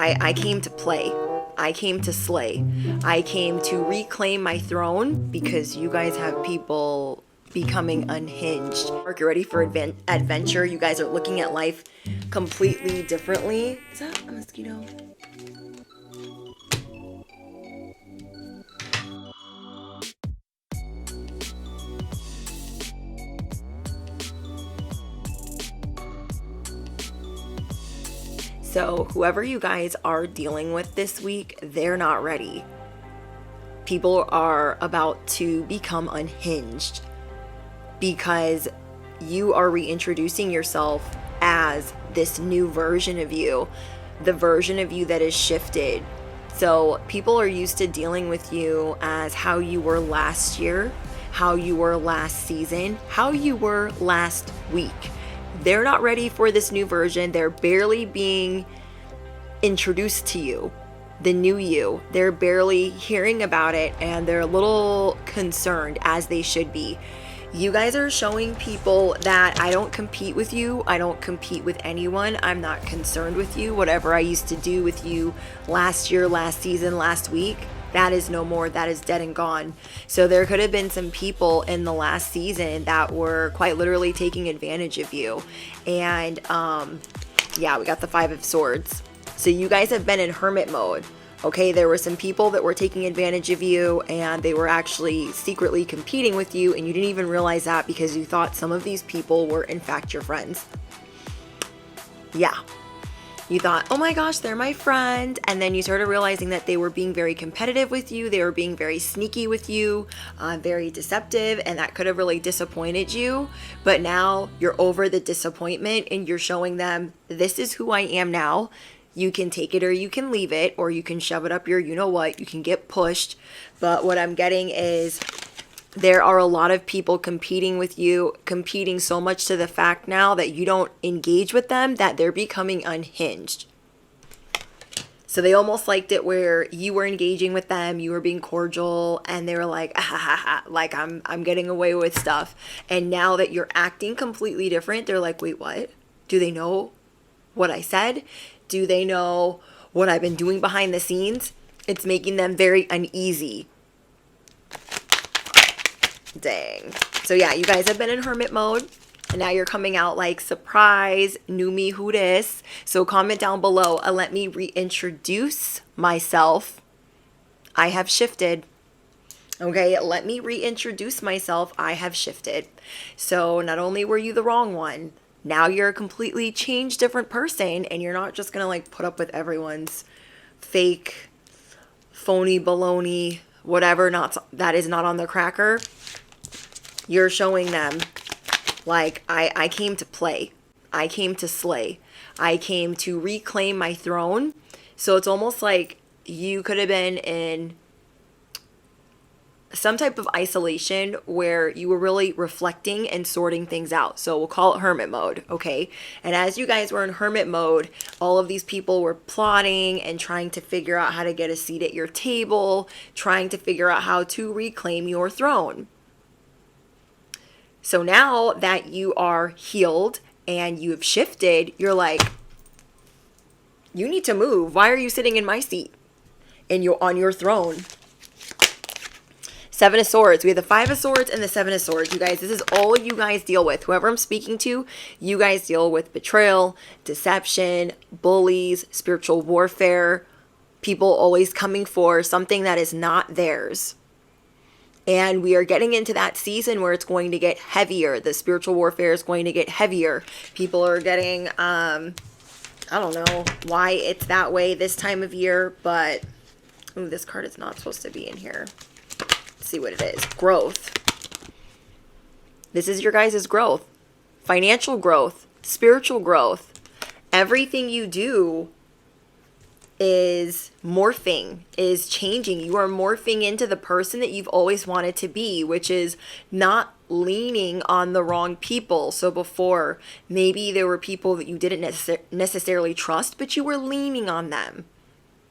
I came to play. I came to slay. I came to reclaim my throne because you guys have people becoming unhinged. Mark, you're ready for adventure. You guys are looking at life completely differently. Is that a mosquito? So whoever you guys are dealing with this week, they're not ready. People are about to become unhinged because you are reintroducing yourself as this new version of you, the version of you that is shifted. So people are used to dealing with you as how you were last year, how you were last season, how you were last week. They're not ready for this new version. They're barely being introduced to you, the new you. They're barely hearing about it, and they're a little concerned, as they should be. You guys are showing people that I don't compete with you. I don't compete with anyone. I'm not concerned with you. Whatever I used to do with you last year, last season, last week, that is no more. That is dead and gone. So there could have been some people in the last season that were quite literally taking advantage of you. And yeah, we got the 5 of Swords. So you guys have been in hermit mode. Okay, there were some people that were taking advantage of you, and they were actually secretly competing with you, and you didn't even realize that because you thought some of these people were in fact your friends. Yeah. You thought, oh my gosh, they're my friend. And then you started realizing that they were being very competitive with you. They were being very sneaky with you, very deceptive. And that could have really disappointed you. But now you're over the disappointment and you're showing them, this is who I am now. You can take it or you can leave it, or you can shove it up your, you know what, you can get pushed. But what I'm getting is there are a lot of people competing with you, competing so much to the fact now that you don't engage with them that they're becoming unhinged. So they almost liked it where you were engaging with them, you were being cordial, and they were like, ah, ha, ha, ha, like I'm getting away with stuff. And now that you're acting completely different, they're like, wait, what? Do they know what I said? Do they know what I've been doing behind the scenes? It's making them very uneasy. Dang. So yeah, you guys have been in hermit mode, and now you're coming out like, surprise, new me, who dis? So comment down below and let me reintroduce myself. I have shifted. Okay, let me reintroduce myself. I have shifted. So not only were you the wrong one, now you're a completely changed, different person, and you're not just gonna like put up with everyone's fake, phony, baloney, whatever that is not on the cracker. You're showing them like, I came to play. I came to slay. I came to reclaim my throne. So it's almost like you could have been in some type of isolation where you were really reflecting and sorting things out. So we'll call it hermit mode, okay? And as you guys were in hermit mode, all of these people were plotting and trying to figure out how to get a seat at your table, trying to figure out how to reclaim your throne. So now that you are healed and you have shifted, you're like, you need to move. Why are you sitting in my seat and you're on your throne? 7 of Swords. We have the 5 of Swords and the 7 of Swords. You guys, this is all you guys deal with. Whoever I'm speaking to, you guys deal with betrayal, deception, bullies, spiritual warfare, people always coming for something that is not theirs. And we are getting into that season where it's going to get heavier. The spiritual warfare is going to get heavier. People are getting, I don't know why it's that way this time of year, but ooh, this card is not supposed to be in here. See what it is. Growth. This is your guys' growth. Financial growth. Spiritual growth. Everything you do is morphing, is changing. You are morphing into the person that you've always wanted to be, which is not leaning on the wrong people. So before, maybe there were people that you didn't necessarily trust, but you were leaning on them.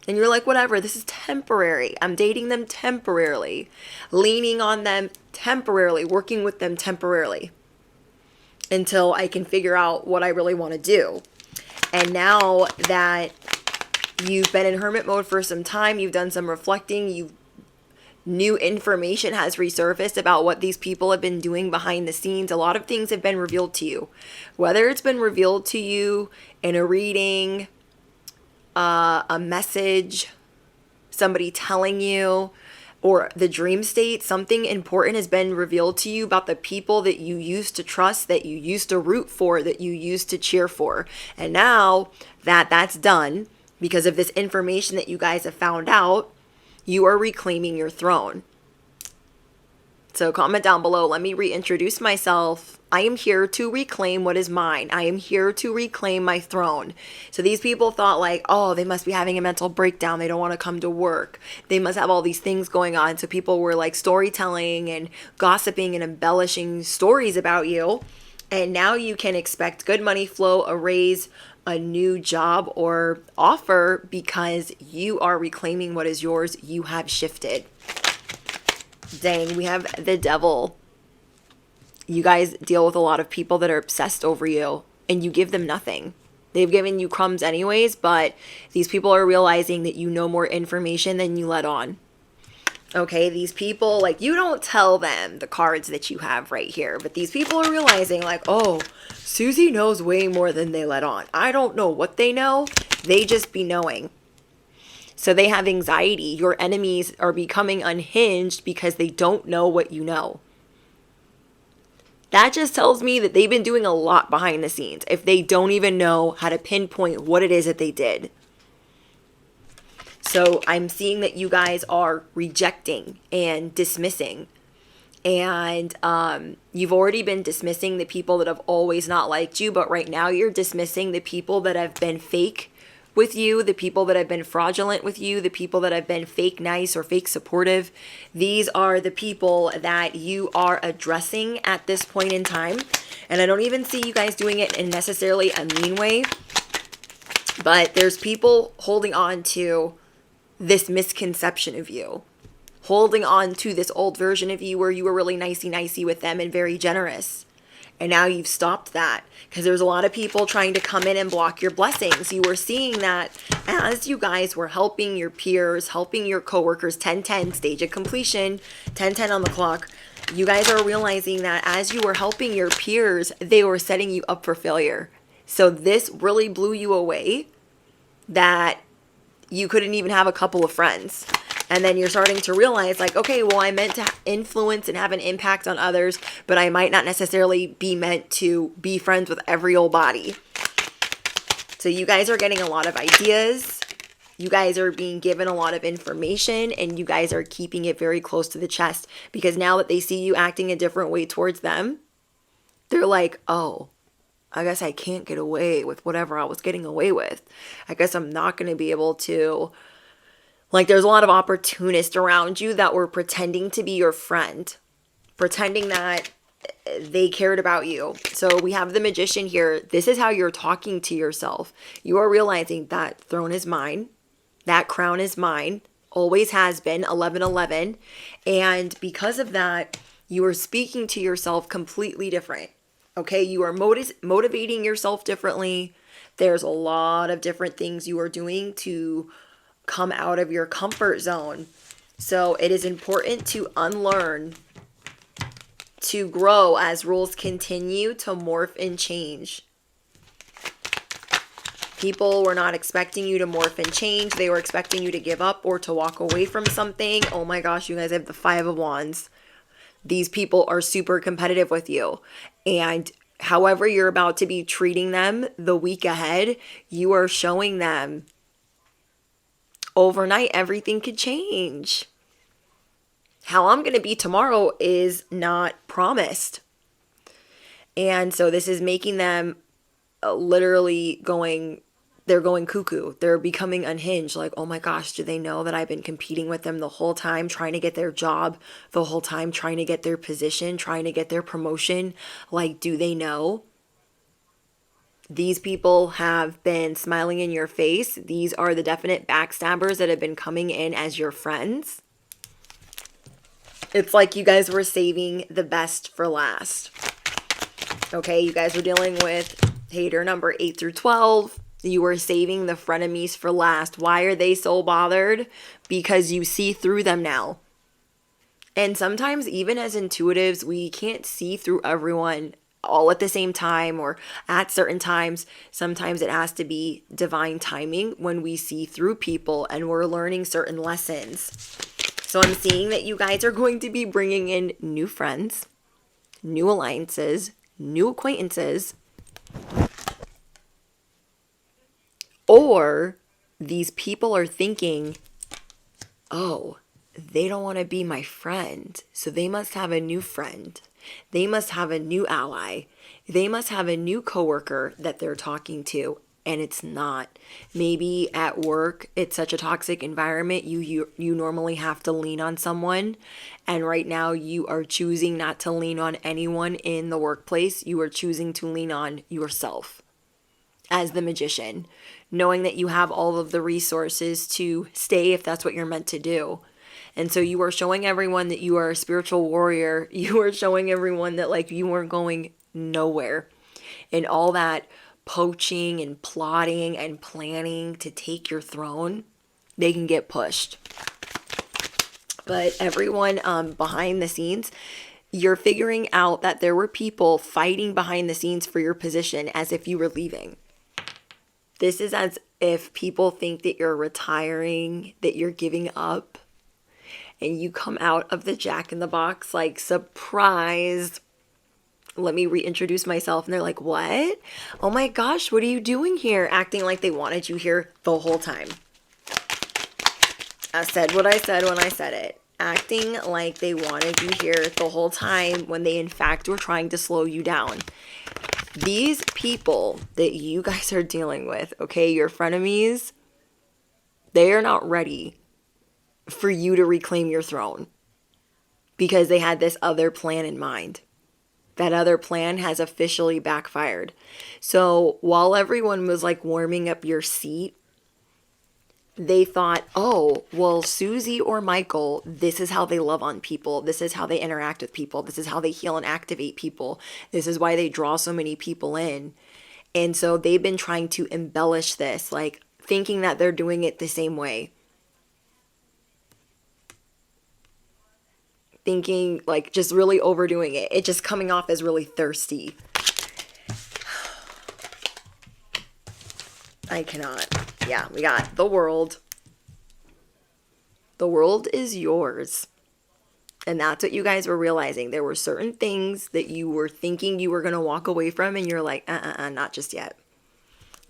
And you're like, whatever, this is temporary. I'm dating them temporarily, leaning on them temporarily, working with them temporarily until I can figure out what I really want to do. And now that You've been in hermit mode for some time. You've done some reflecting. New information has resurfaced about what these people have been doing behind the scenes. A lot of things have been revealed to you. Whether it's been revealed to you in a reading, a message, somebody telling you, or the dream state, something important has been revealed to you about the people that you used to trust, that you used to root for, that you used to cheer for. And now that that's done, because of this information that you guys have found out, you are reclaiming your throne. So comment down below. Let me reintroduce myself. I am here to reclaim what is mine. I am here to reclaim my throne. So these people thought like, oh, they must be having a mental breakdown. They don't want to come to work. They must have all these things going on. So people were like storytelling and gossiping and embellishing stories about you. And now you can expect good money flow, a raise, a new job or offer because you are reclaiming what is yours. You have shifted. Dang, we have the devil. You guys deal with a lot of people that are obsessed over you and you give them nothing. They've given you crumbs anyways, but these people are realizing that you know more information than you let on. Okay, these people, like, you don't tell them the cards that you have right here, but these people are realizing like, oh, Susie knows way more than they let on. I don't know what they know. They just be knowing. So they have anxiety. Your enemies are becoming unhinged because they don't know what you know. That just tells me that they've been doing a lot behind the scenes if they don't even know how to pinpoint what it is that they did. So I'm seeing that you guys are rejecting and dismissing. And you've already been dismissing the people that have always not liked you. But right now you're dismissing the people that have been fake with you, the people that have been fraudulent with you, the people that have been fake nice or fake supportive. These are the people that you are addressing at this point in time. And I don't even see you guys doing it in necessarily a mean way. But there's people holding on to this misconception of you, holding on to this old version of you where you were really nicey with them and very generous. And now you've stopped that because there's a lot of people trying to come in and block your blessings. You were seeing that as you guys were helping your peers, helping your coworkers, 10-10, stage of completion, 10-10 on the clock. You guys are realizing that as you were helping your peers, they were setting you up for failure. So this really blew you away that you couldn't even have a couple of friends. And then you're starting to realize like, okay, well, I meant to influence and have an impact on others, but I might not necessarily be meant to be friends with every old body. So you guys are getting a lot of ideas. You guys are being given a lot of information and you guys are keeping it very close to the chest because now that they see you acting a different way towards them, they're like, oh, I guess I can't get away with whatever I was getting away with. I guess I'm not going to be able to. Like, there's a lot of opportunists around you that were pretending to be your friend, pretending that they cared about you. So we have the magician here. This is how you're talking to yourself. You are realizing that throne is mine. That crown is mine. Always has been. 1111. And because of that, you are speaking to yourself completely different. Okay, you are motivating yourself differently. There's a lot of different things you are doing to come out of your comfort zone. So it is important to unlearn, to grow as rules continue to morph and change. People were not expecting you to morph and change. They were expecting you to give up or to walk away from something. Oh my gosh, you guys have the 5 of Wands. These people are super competitive with you. And however you're about to be treating them the week ahead, you are showing them overnight everything could change. How I'm going to be tomorrow is not promised. And so this is making them literally they're going cuckoo. They're becoming unhinged. Like, oh my gosh, do they know that I've been competing with them the whole time, trying to get their job, the whole time trying to get their position, trying to get their promotion? Like, do they know? These people have been smiling in your face. These are the definite backstabbers that have been coming in as your friends. It's like you guys were saving the best for last. Okay, you guys were dealing with hater number 8 through 12. You are saving the frenemies for last. Why are they so bothered? Because you see through them now. And sometimes, even as intuitives, we can't see through everyone all at the same time or at certain times. Sometimes it has to be divine timing when we see through people and we're learning certain lessons. So I'm seeing that you guys are going to be bringing in new friends, new alliances, new acquaintances, or these people are thinking, oh, they don't want to be my friend, so they must have a new friend. They must have a new ally. They must have a new coworker that they're talking to, and it's not. Maybe at work, it's such a toxic environment, you normally have to lean on someone, and right now you are choosing not to lean on anyone in the workplace. You are choosing to lean on yourself as the magician, knowing that you have all of the resources to stay if that's what you're meant to do. And so you are showing everyone that you are a spiritual warrior. You are showing everyone that like you weren't going nowhere. And all that poaching and plotting and planning to take your throne, they can get pushed. But everyone behind the scenes, you're figuring out that there were people fighting behind the scenes for your position as if you were leaving. This is as if people think that you're retiring, that you're giving up. And you come out of the Jack in the Box like, surprise, let me reintroduce myself. And they're like, what? Oh my gosh, what are you doing here? Acting like they wanted you here the whole time. I said what I said when I said it. Acting like they wanted you here the whole time when they in fact were trying to slow you down. These people that you guys are dealing with, okay, your frenemies, they are not ready for you to reclaim your throne because they had this other plan in mind. That other plan has officially backfired. So while everyone was like warming up your seat, they thought, oh, well, Susie or Michael, this is how they love on people. This is how they interact with people. This is how they heal and activate people. This is why they draw so many people in. And so they've been trying to embellish this, like thinking that they're doing it the same way. Thinking like just really overdoing it. It just coming off as really thirsty. I cannot. Yeah, we got the world. The world is yours. And that's what you guys were realizing. There were certain things that you were thinking you were going to walk away from, and you're like, not just yet.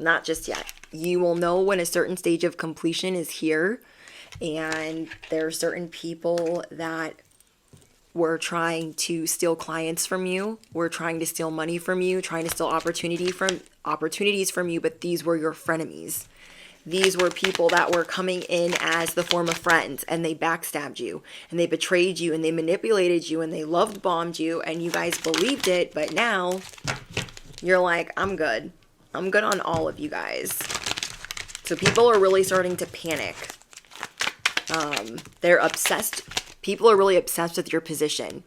Not just yet. You will know when a certain stage of completion is here. And there are certain people that were trying to steal clients from you, were trying to steal money from you, trying to steal opportunities from you, but these were your frenemies. These were people that were coming in as the form of friends, and they backstabbed you, and they betrayed you, and they manipulated you, and they love bombed you, and you guys believed it, but now you're like, I'm good. I'm good on all of you guys. So people are really starting to panic. They're obsessed. People are really obsessed with your position.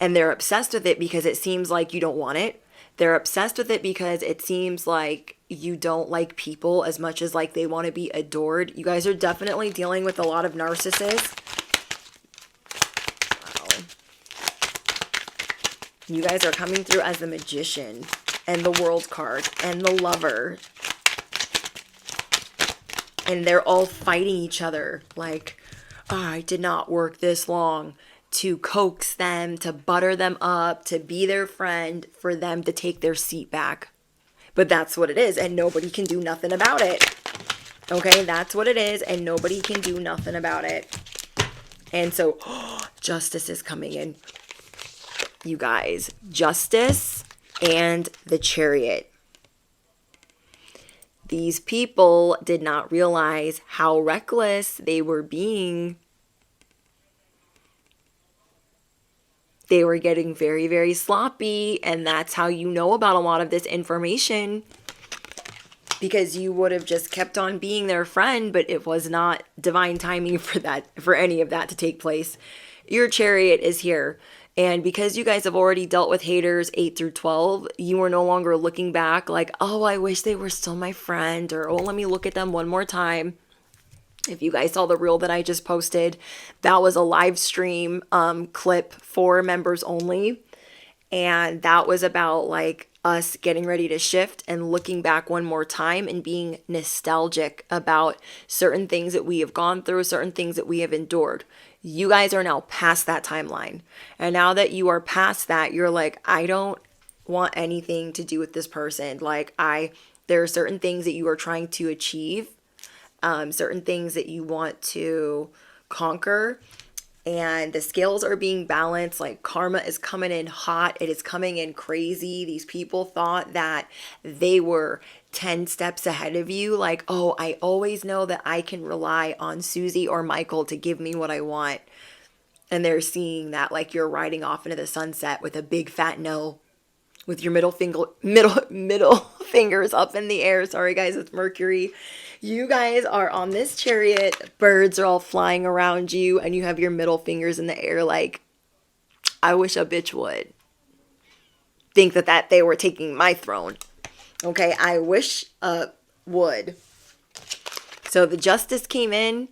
And they're obsessed with it because it seems like you don't want it. They're obsessed with it because it seems like you don't like people as much as like they want to be adored. You guys are definitely dealing with a lot of narcissists. Wow. You guys are coming through as the magician and the world card and the lover. And they're all fighting each other like, I did not work this long to coax them, to butter them up, to be their friend, for them to take their seat back. But that's what it is, and nobody can do nothing about it. Okay, that's what it is, and nobody can do nothing about it. And so, justice is coming in. You guys, justice and the Chariot. These people did not realize how reckless they were being. They were getting very, very sloppy, and that's how you know about a lot of this information, because you would have just kept on being their friend, but it was not divine timing for any of that to take place. Your Chariot is here. And because you guys have already dealt with haters 8 through 12, you are no longer looking back like, oh, I wish they were still my friend, or oh, let me look at them one more time. If you guys saw the reel that I just posted, that was a live stream clip for members only. And that was about like us getting ready to shift and looking back one more time and being nostalgic about certain things that we have gone through, certain things that we have endured. You guys are now past that timeline. And now that you are past that, you're like, I don't want anything to do with this person. Like there are certain things that you are trying to achieve, certain things that you want to conquer, and the scales are being balanced. Like karma is coming in hot. It is coming in crazy. These people thought that they were 10 steps ahead of you. Like, oh, I always know that I can rely on Susie or Michael to give me what I want. And they're seeing that like you're riding off into the sunset with a big fat no, with your middle fingers up in the air. Sorry guys, it's Mercury. You guys are on this chariot, birds are all flying around you, and you have your middle fingers in the air like, I wish a bitch would think that they were taking my throne. Okay, I wish would. So the justice came in,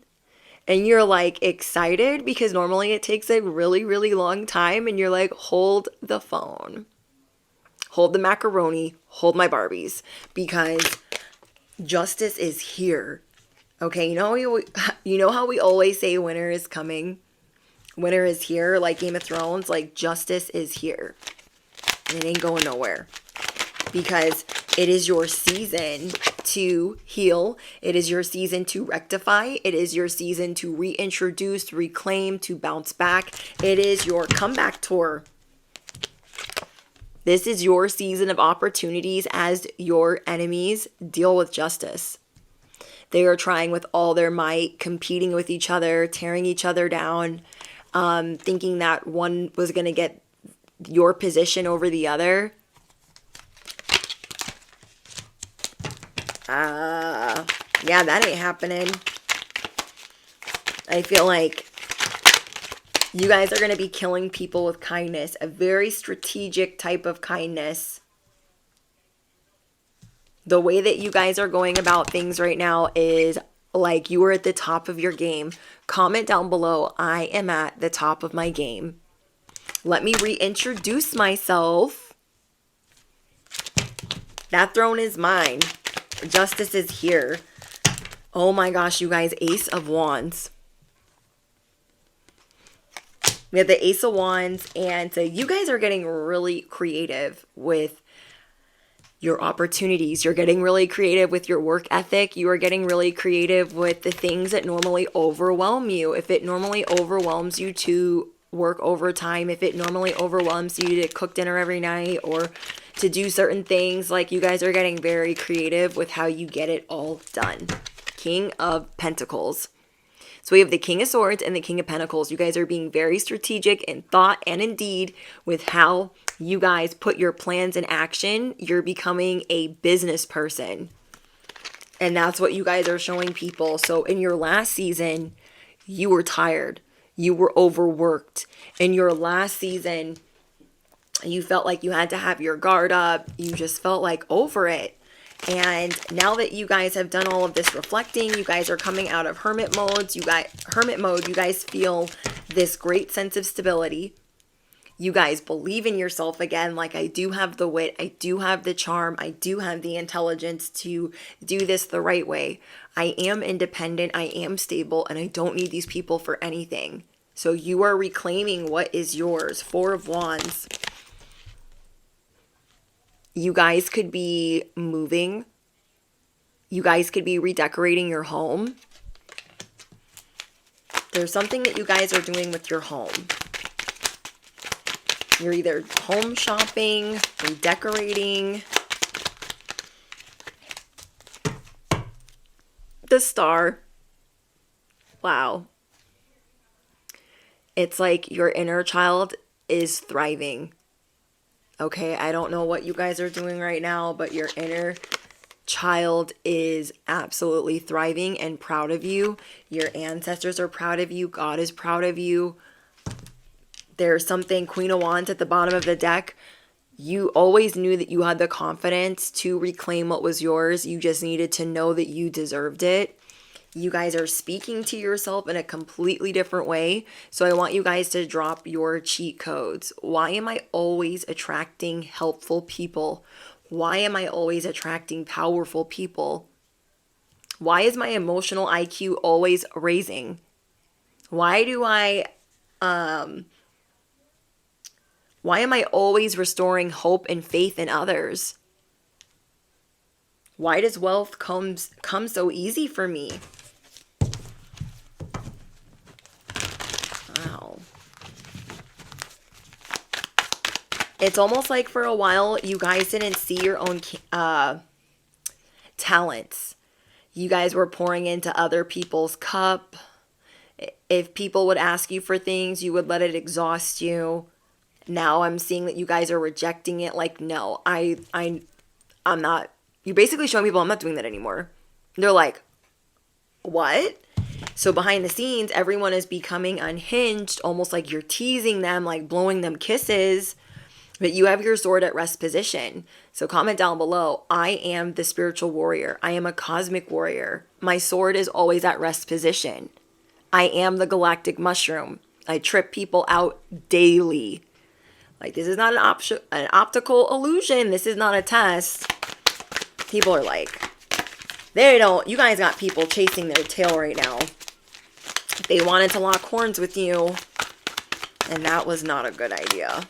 and you're like excited because normally it takes a really, really long time, and you're like, hold the phone. Hold the macaroni, hold my Barbies, because justice is here. Okay, you know how we always say winter is coming? Winter is here, like Game of Thrones, like justice is here. And it ain't going nowhere. Because it is your season to heal. It is your season to rectify. It is your season to reintroduce, reclaim, to bounce back. It is your comeback tour. This is your season of opportunities as your enemies deal with justice. They are trying with all their might, competing with each other, tearing each other down, thinking that one was going to get your position over the other. Yeah, that ain't happening. I feel like you guys are going to be killing people with kindness, a very strategic type of kindness. The way that you guys are going about things right now is like you are at the top of your game. Comment down below, I am at the top of my game. Let me reintroduce myself. That throne is mine. Justice is here. Oh my gosh, you guys, Ace of Wands. We have the Ace of Wands, and so you guys are getting really creative with your opportunities. You're getting really creative with your work ethic. You are getting really creative with the things that normally overwhelm you. If it normally overwhelms you to work overtime, if it normally overwhelms you to cook dinner every night or to do certain things, like you guys are getting very creative with how you get it all done. King of Pentacles. So we have the King of Swords and the King of Pentacles. You guys are being very strategic in thought and in deed with how you guys put your plans in action. You're becoming a business person. And that's what you guys are showing people. So in your last season, you were tired. You were overworked. In your last season, you felt like you had to have your guard up. You just felt like over it. And now that you guys have done all of this reflecting, you guys are coming out of hermit mode. You guys feel this great sense of stability. You guys believe in yourself again. Like, I do have the wit. I do have the charm. I do have the intelligence to do this the right way. I am independent. I am stable. And I don't need these people for anything. So you are reclaiming what is yours. Four of Wands. You guys could be moving. You guys could be redecorating your home. There's something that you guys are doing with your home. You're either home shopping, redecorating. The Star. Wow. It's like your inner child is thriving. Okay, I don't know what you guys are doing right now, but your inner child is absolutely thriving and proud of you. Your ancestors are proud of you. God is proud of you. There's something, Queen of Wands at the bottom of the deck. You always knew that you had the confidence to reclaim what was yours. You just needed to know that you deserved it. You guys are speaking to yourself in a completely different way. So I want you guys to drop your cheat codes. Why am I always attracting helpful people? Why am I always attracting powerful people? Why is my emotional IQ always raising? Why am I always restoring hope and faith in others? Why does wealth come so easy for me? Wow. It's almost like for a while you guys didn't see your own talents. You guys were pouring into other people's cup. If people would ask you for things, you would let it exhaust you. Now I'm seeing that you guys are rejecting it. Like, no, I'm not. You're basically showing people I'm not doing that anymore. They're like, what? So behind the scenes, everyone is becoming unhinged, almost like you're teasing them, like blowing them kisses. But you have your sword at rest position. So comment down below, I am the spiritual warrior. I am a cosmic warrior. My sword is always at rest position. I am the galactic mushroom. I trip people out daily. Like, this is not an optical illusion. This is not a test. People are like, you guys got people chasing their tail right now. They wanted to lock horns with you. And that was not a good idea.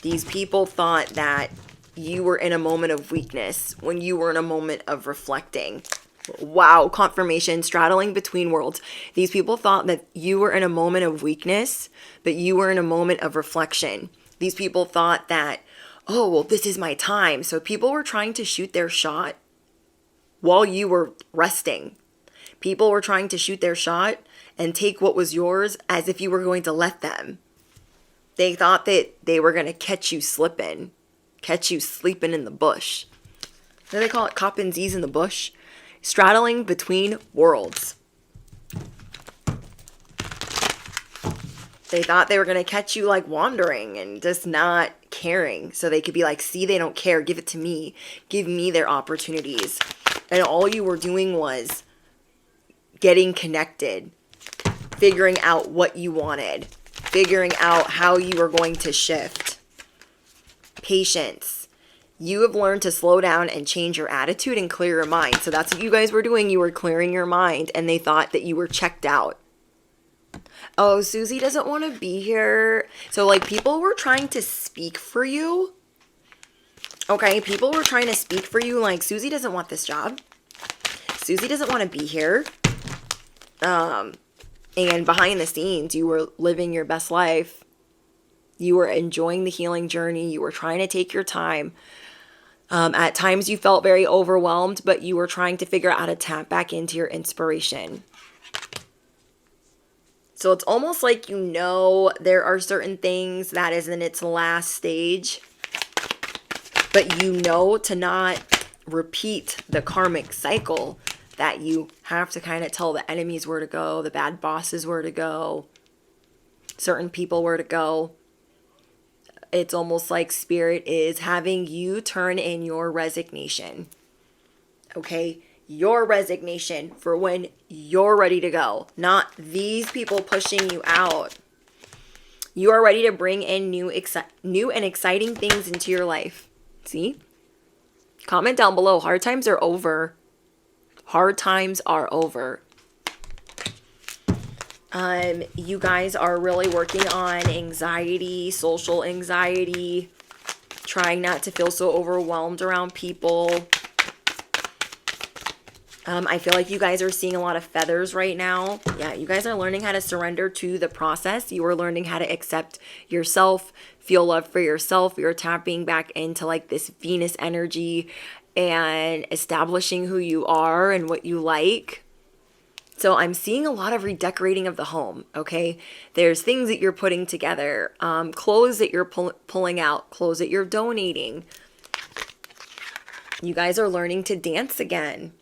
These people thought that you were in a moment of weakness when you were in a moment of reflecting. Wow, confirmation, straddling between worlds. These people thought that you were in a moment of weakness, but you were in a moment of reflection. These people thought that, oh, well, this is my time. So people were trying to shoot their shot while you were resting. People were trying to shoot their shot and take what was yours as if you were going to let them. They thought that they were going to catch you slipping, catch you sleeping in the bush. What do they call it? Copping Z's in the bush? Straddling between worlds. They thought they were going to catch you like wandering and just not caring. So they could be like, see, they don't care. Give it to me. Give me their opportunities. And all you were doing was getting connected, figuring out what you wanted, figuring out how you were going to shift. Patience. You have learned to slow down and change your attitude and clear your mind. So that's what you guys were doing. You were clearing your mind and they thought that you were checked out. Oh, Susie doesn't want to be here. So like people were trying to speak for you. Okay, people were trying to speak for you. Like, Susie doesn't want this job. Susie doesn't want to be here. And behind the scenes, you were living your best life. You were enjoying the healing journey. You were trying to take your time. At times you felt very overwhelmed, but you were trying to figure out how to tap back into your inspiration. So it's almost like there are certain things that is in its last stage, but to not repeat the karmic cycle, that you have to kind of tell the enemies where to go, the bad bosses where to go, certain people where to go. It's almost like Spirit is having you turn in your resignation. Okay? Your resignation for when you're ready to go. Not these people pushing you out. You are ready to bring in new and exciting things into your life. See? Comment down below. Hard times are over. Hard times are over. You guys are really working on anxiety, social anxiety, trying not to feel so overwhelmed around people. I feel like you guys are seeing a lot of feathers right now. Yeah, you guys are learning how to surrender to the process. You are learning how to accept yourself, feel love for yourself. You're tapping back into like this Venus energy and establishing who you are and what you like. So I'm seeing a lot of redecorating of the home, okay? There's things that you're putting together, clothes that you're pulling out, clothes that you're donating. You guys are learning to dance again.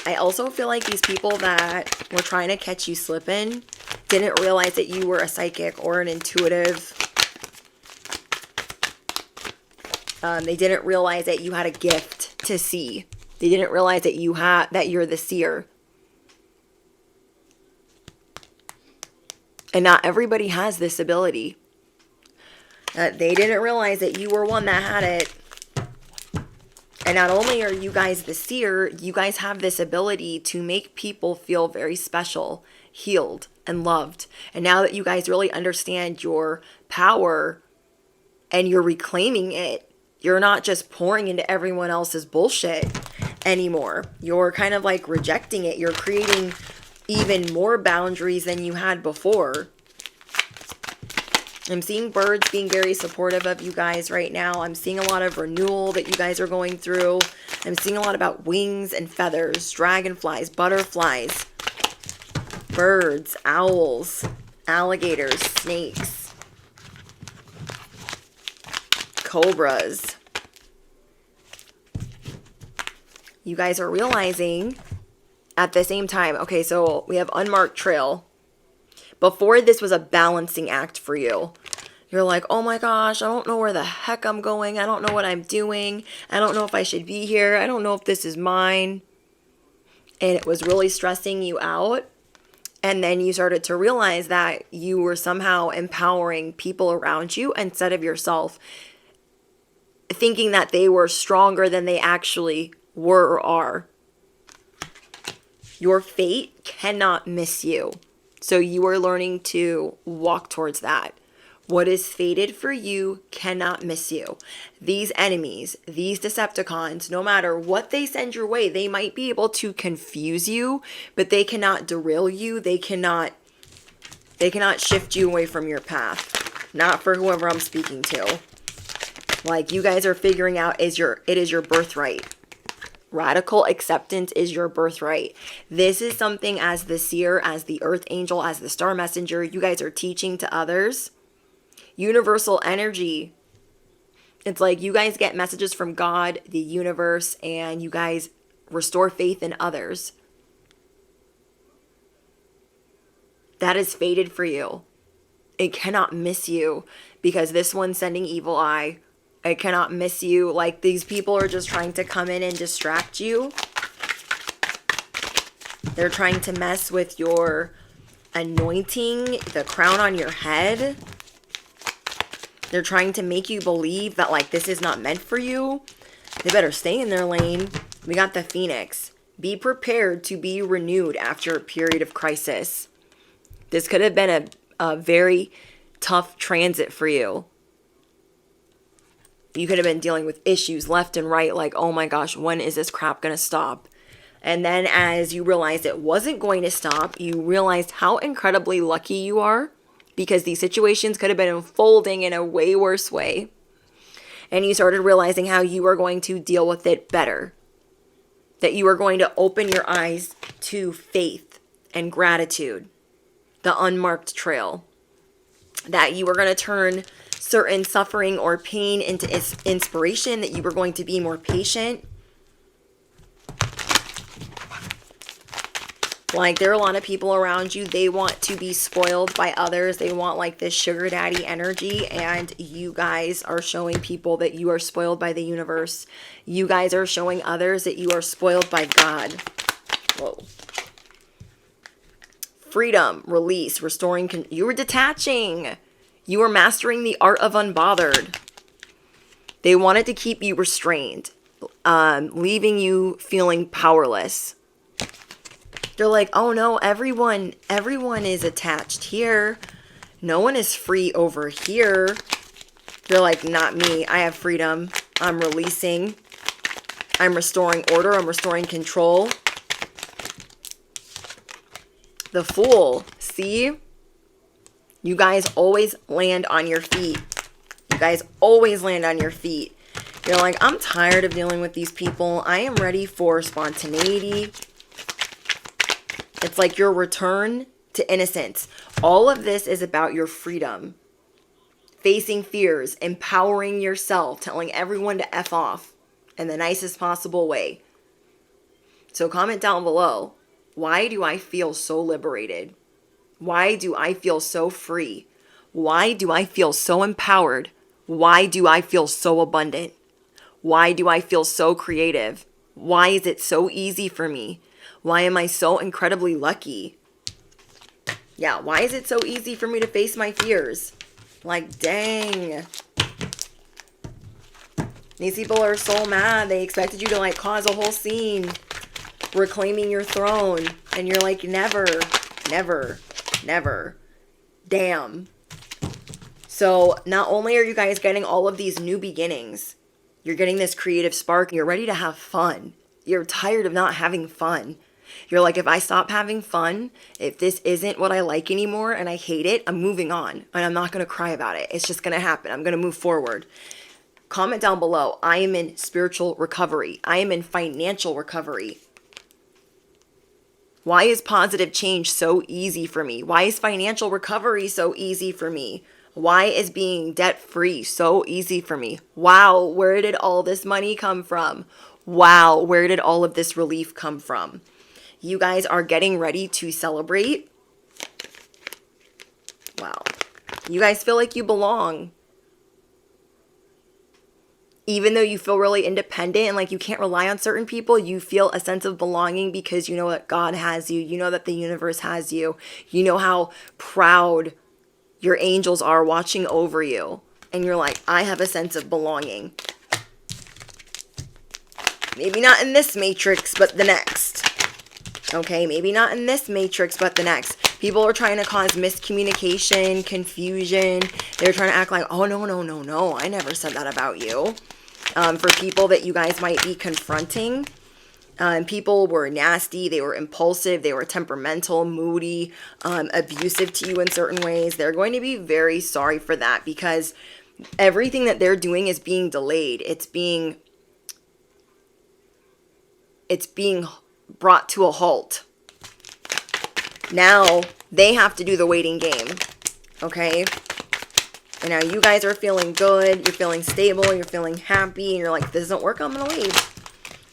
I also feel like these people that were trying to catch you slipping didn't realize that you were a psychic or an intuitive. They didn't realize that you had a gift to see. They didn't realize that you're the seer. And not everybody has this ability. They didn't realize that you were one that had it. And not only are you guys the seer, you guys have this ability to make people feel very special, healed, and loved. And now that you guys really understand your power and you're reclaiming it, you're not just pouring into everyone else's bullshit anymore. You're kind of like rejecting it. You're creating even more boundaries than you had before. I'm seeing birds being very supportive of you guys right now. I'm seeing a lot of renewal that you guys are going through. I'm seeing a lot about wings and feathers, dragonflies, butterflies, birds, owls, alligators, snakes, cobras. You guys are realizing at the same time, okay, so we have unmarked trail. Before, this was a balancing act for you. You're like, oh my gosh, I don't know where the heck I'm going. I don't know what I'm doing. I don't know if I should be here. I don't know if this is mine. And it was really stressing you out. And then you started to realize that you were somehow empowering people around you instead of yourself, thinking that they were stronger than they actually were or are. Your fate cannot miss you. So you are learning to walk towards that. What is fated for you cannot miss you. These enemies, these Decepticons, no matter what they send your way, they might be able to confuse you, but they cannot derail you. They cannot shift you away from your path. Not for whoever I'm speaking to. Like, you guys are figuring out it is your birthright. Radical acceptance is your birthright. This is something as the seer, as the earth angel, as the star messenger, you guys are teaching to others. Universal energy. It's like you guys get messages from God, the universe, and you guys restore faith in others. That is fated for you. It cannot miss you because this one's sending evil eye. I cannot miss you. Like, these people are just trying to come in and distract you. They're trying to mess with your anointing, the crown on your head. They're trying to make you believe that, like, this is not meant for you. They better stay in their lane. We got the Phoenix. Be prepared to be renewed after a period of crisis. This could have been a very tough transit for you. You could have been dealing with issues left and right, like, oh my gosh, when is this crap going to stop? And then as you realized it wasn't going to stop, you realized how incredibly lucky you are because these situations could have been unfolding in a way worse way. And you started realizing how you are going to deal with it better. That you are going to open your eyes to faith and gratitude, the unmarked trail. That you are going to turn certain suffering or pain into inspiration, that you were going to be more patient. Like, there are a lot of people around you, they want to be spoiled by others. They want like this sugar daddy energy, and you guys are showing people that you are spoiled by the universe. You guys are showing others that you are spoiled by God. Whoa. Freedom, release, restoring. You were detaching. You were mastering the art of unbothered. They wanted to keep you restrained, leaving you feeling powerless. They're like, oh no, everyone is attached here. No one is free over here. They're like, not me. I have freedom. I'm releasing. I'm restoring order. I'm restoring control. The Fool. See? You guys always land on your feet. You guys always land on your feet. You're like, I'm tired of dealing with these people. I am ready for spontaneity. It's like your return to innocence. All of this is about your freedom. Facing fears, empowering yourself, telling everyone to F off in the nicest possible way. So comment down below, why do I feel so liberated? Why do I feel so free? Why do I feel so empowered? Why do I feel so abundant? Why do I feel so creative? Why is it so easy for me? Why am I so incredibly lucky? Yeah, why is it so easy for me to face my fears? Like, dang. These people are so mad. They expected you to like cause a whole scene, reclaiming your throne. And you're like, never, never, never. Damn. So not only are you guys getting all of these new beginnings, you're getting this creative spark. You're ready to have fun. You're tired of not having fun. You're like, if I stop having fun, if this isn't what I like anymore and I hate it, I'm moving on. And I'm not going to cry about it. It's just going to happen. I'm going to move forward. Comment down below. I am in spiritual recovery. I am in financial recovery. Why is positive change so easy for me? Why is financial recovery so easy for me? Why is being debt-free so easy for me? Wow, where did all this money come from? Wow, where did all of this relief come from? You guys are getting ready to celebrate. Wow. You guys feel like you belong. Even though you feel really independent and like you can't rely on certain people, you feel a sense of belonging because you know that God has you. You know that the universe has you. You know how proud your angels are watching over you. And you're like, I have a sense of belonging. Maybe not in this matrix, but the next. Okay, maybe not in this matrix, but the next. People are trying to cause miscommunication, confusion. They're trying to act like, oh, no, I never said that about you. For people that you guys might be confronting, people were nasty, they were impulsive, they were temperamental, moody, abusive to you in certain ways. They're going to be very sorry for that because everything that they're doing is being delayed. It's being brought to a halt. Now they have to do the waiting game. Okay? And now you guys are feeling good, you're feeling stable, you're feeling happy, and you're like, if this doesn't work, I'm going to leave.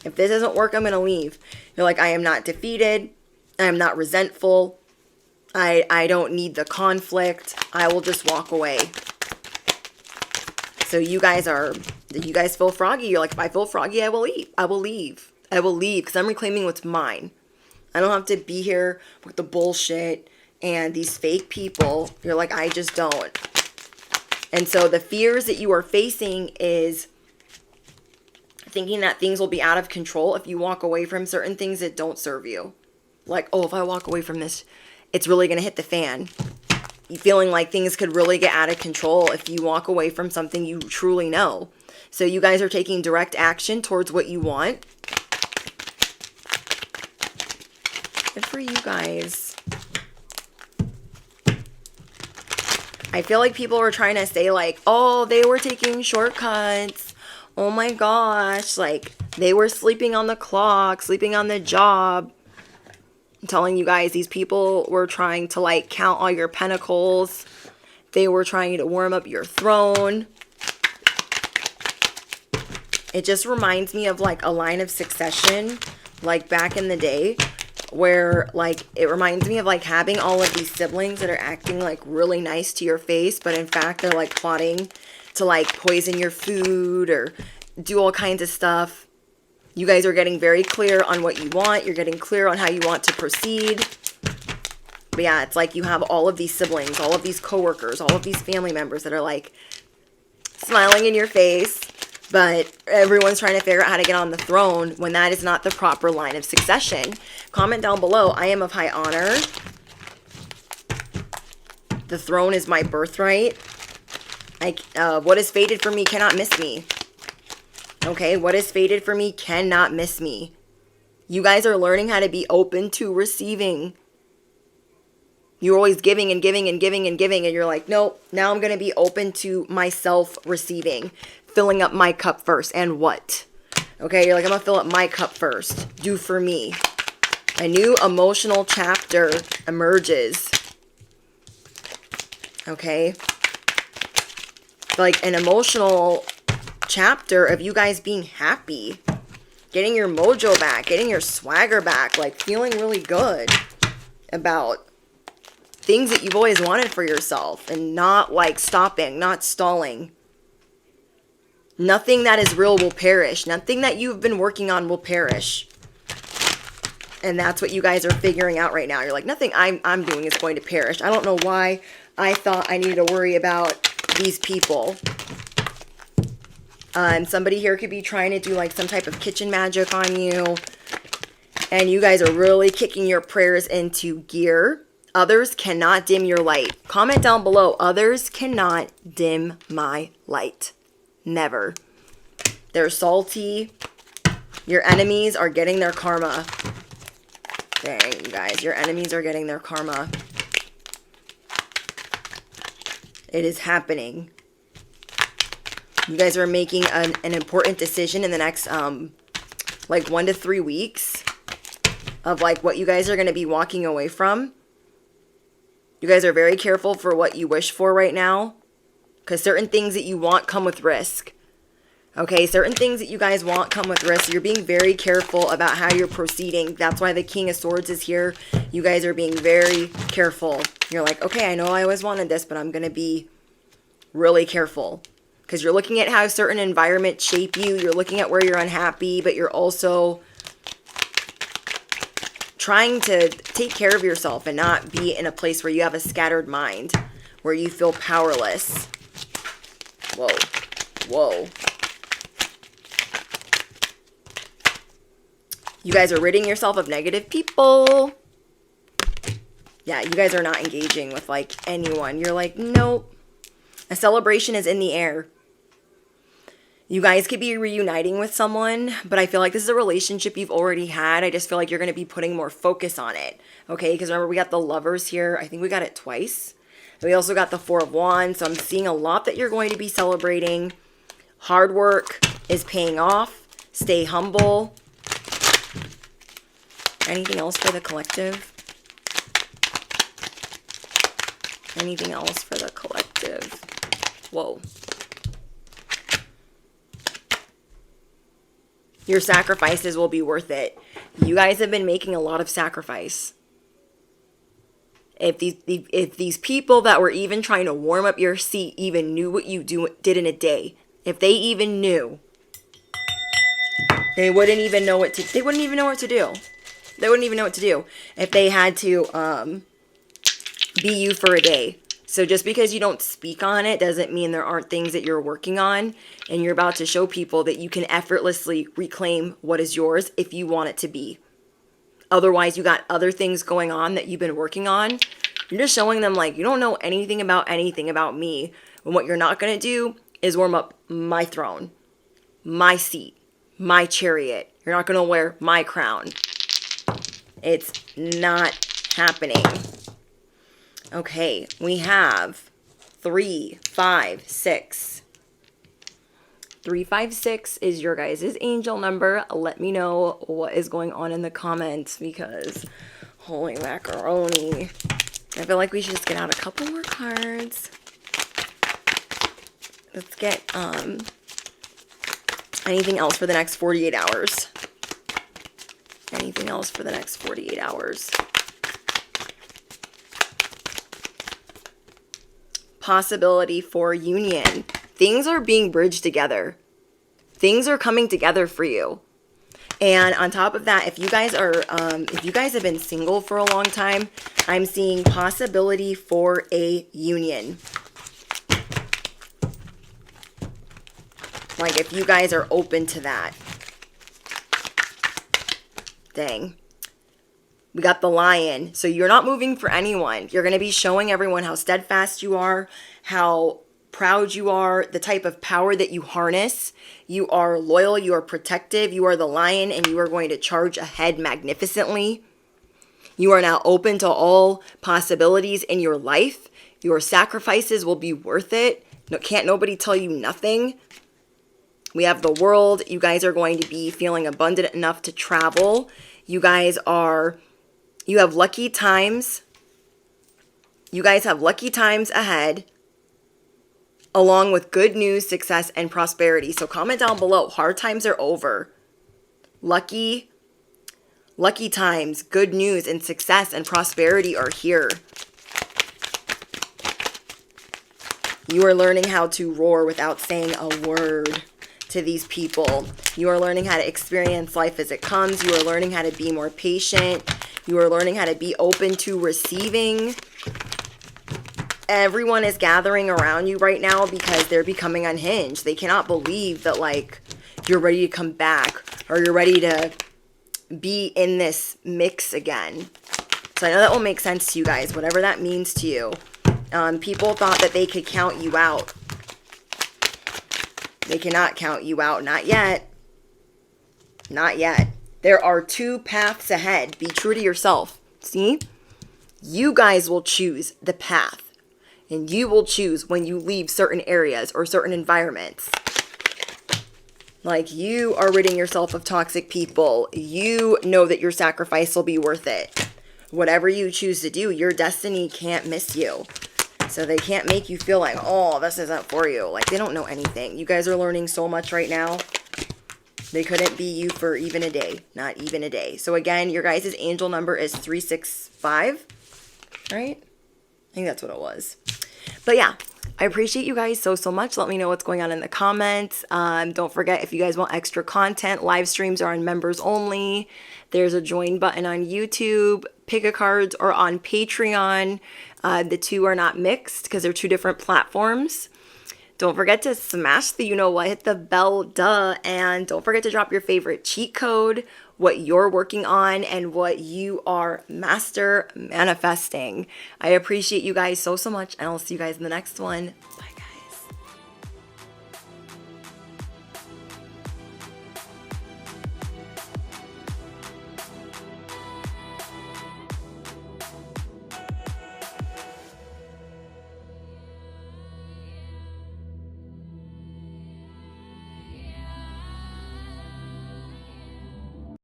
If this doesn't work, I'm going to leave. You're like, I am not defeated. I am not resentful. I don't need the conflict. I will just walk away. So you guys feel froggy. You're like, if I feel froggy, I will leave. I will leave. I will leave because I'm reclaiming what's mine. I don't have to be here with the bullshit and these fake people. You're like, I just don't. And so the fears that you are facing is thinking that things will be out of control if you walk away from certain things that don't serve you. Like, oh, if I walk away from this, it's really going to hit the fan. You feeling like things could really get out of control if you walk away from something you truly know. So you guys are taking direct action towards what you want. Good for you guys. I feel like people were trying to say like, oh, they were taking shortcuts. Oh my gosh. Like they were sleeping on the clock, sleeping on the job. I'm telling you guys, these people were trying to like count all your pentacles. They were trying to warm up your throne. It just reminds me of like a line of succession, like back in the day. Where like it reminds me of like having all of these siblings that are acting like really nice to your face, but in fact they're like plotting to like poison your food or do all kinds of stuff. You guys are getting very clear on what you want. You're getting clear on how you want to proceed. But yeah, it's like you have all of these siblings, all of these coworkers, all of these family members that are like smiling in your face, but everyone's trying to figure out how to get on the throne when that is not the proper line of succession. Comment down below, I am of high honor. The throne is my birthright. What is fated for me cannot miss me. Okay, what is fated for me cannot miss me. You guys are learning how to be open to receiving. You're always giving and giving and giving and giving, and you're like, nope, now I'm going to be open to myself receiving. Filling up my cup first. And what? Okay, you're like, I'm going to fill up my cup first. Do for me. A new emotional chapter emerges. Okay? Like an emotional chapter of you guys being happy. getting your mojo back, getting your swagger back, like feeling really good about things that you've always wanted for yourself and not like stopping, not stalling. Nothing that is real will perish. Nothing that you've been working on will perish. And that's what you guys are figuring out right now. You're like, nothing I'm doing is going to perish. I don't know why I thought I needed to worry about these people. Somebody here could be trying to do like some type of kitchen magic on you. And you guys are really kicking your prayers into gear. Others cannot dim your light. Comment down below. Others cannot dim my light. Never. They're salty. Your enemies are getting their karma. Dang, you guys. Your enemies are getting their karma. It is happening. You guys are making an important decision in the next, like 1 to 3 weeks of like what you guys are going to be walking away from. You guys are very careful for what you wish for right now, because certain things that you want come with risk. Okay, certain things that you guys want come with risk. You're being very careful about how you're proceeding. That's why the King of Swords is here. You guys are being very careful. You're like, okay, I know I always wanted this, but I'm going to be really careful. Because you're looking at how certain environments shape you. You're looking at where you're unhappy, but you're also trying to take care of yourself and not be in a place where you have a scattered mind, where you feel powerless. Whoa. Whoa. You guys are ridding yourself of negative people. Yeah, you guys are not engaging with like anyone. You're like, nope. A celebration is in the air. You guys could be reuniting with someone, but I feel like this is a relationship you've already had. I just feel like you're going to be putting more focus on it. Okay, because remember we got the Lovers here. I think we got it twice. We also got the Four of Wands. So I'm seeing a lot that you're going to be celebrating. Hard work is paying off. Stay humble. Anything else for the collective? Anything else for the collective? Whoa. Your sacrifices will be worth it. You guys have been making a lot of sacrifice. If these people that were even trying to warm up your seat even knew what you did in a day, if they even knew, they wouldn't even know what to do. They wouldn't even know what to do. They wouldn't even know what to do if they had to be you for a day. So just because you don't speak on it doesn't mean there aren't things that you're working on, and you're about to show people that you can effortlessly reclaim what is yours if you want it to be. Otherwise, you got other things going on that you've been working on. You're just showing them like you don't know anything about me. And what you're not going to do is warm up my throne, my seat, my chariot. You're not going to wear my crown. It's not happening. Okay, we have 3, 5, 6. 3, 5, 6 is your guys' angel number. Let me know what is going on in the comments, because holy macaroni. I feel like we should just get out a couple more cards. Let's get anything else for the next 48 hours. Anything else for the next 48 hours. Possibility for union. Things are being bridged together. Things are coming together for you. And on top of that, if you guys have been single for a long time, I'm seeing possibility for a union. Like if you guys are open to that. Dang. We got the Lion. So you're not moving for anyone. You're going to be showing everyone how steadfast you are, how proud you are, the type of power that you harness. You are loyal, you are protective, you are the Lion, and you are going to charge ahead magnificently. You are now open to all possibilities in your life. Your sacrifices will be worth it. Can't nobody tell you nothing. We have the World. You guys are going to be feeling abundant enough to travel. You have lucky times. You guys have lucky times ahead, along with good news, success, and prosperity. So comment down below. Hard times are over. Lucky times, good news, and success and prosperity are here. You are learning how to roar without saying a word to these people. You are learning how to experience life as it comes. You are learning how to be more patient. You are learning how to be open to receiving. Everyone is gathering around you right now because they're becoming unhinged. They cannot believe that, like, you're ready to come back or you're ready to be in this mix again. So I know that will make sense to you guys, whatever that means to you. People thought that they could count you out. They cannot count you out. Not yet. Not yet. There are 2 paths ahead. Be true to yourself. See? You guys will choose the path. And you will choose when you leave certain areas or certain environments. Like, you are ridding yourself of toxic people. You know that your sacrifice will be worth it. Whatever you choose to do, your destiny can't miss you. So they can't make you feel like, oh, this isn't for you. Like, they don't know anything. You guys are learning so much right now. They couldn't be you for even a day. Not even a day. So again, your guys' angel number is 365. Right? I think that's what it was. But yeah, I appreciate you guys so much. Let me know what's going on in the comments. Don't forget, if you guys want extra content, live streams are on members only. There's a join button on YouTube. Pick-a-cards are on Patreon. The 2 are not mixed because they're 2 different platforms. Don't forget to smash the you-know-what, hit the bell, and don't forget to drop your favorite cheat code, what you're working on, and what you are master manifesting. I appreciate you guys so much, and I'll see you guys in the next one.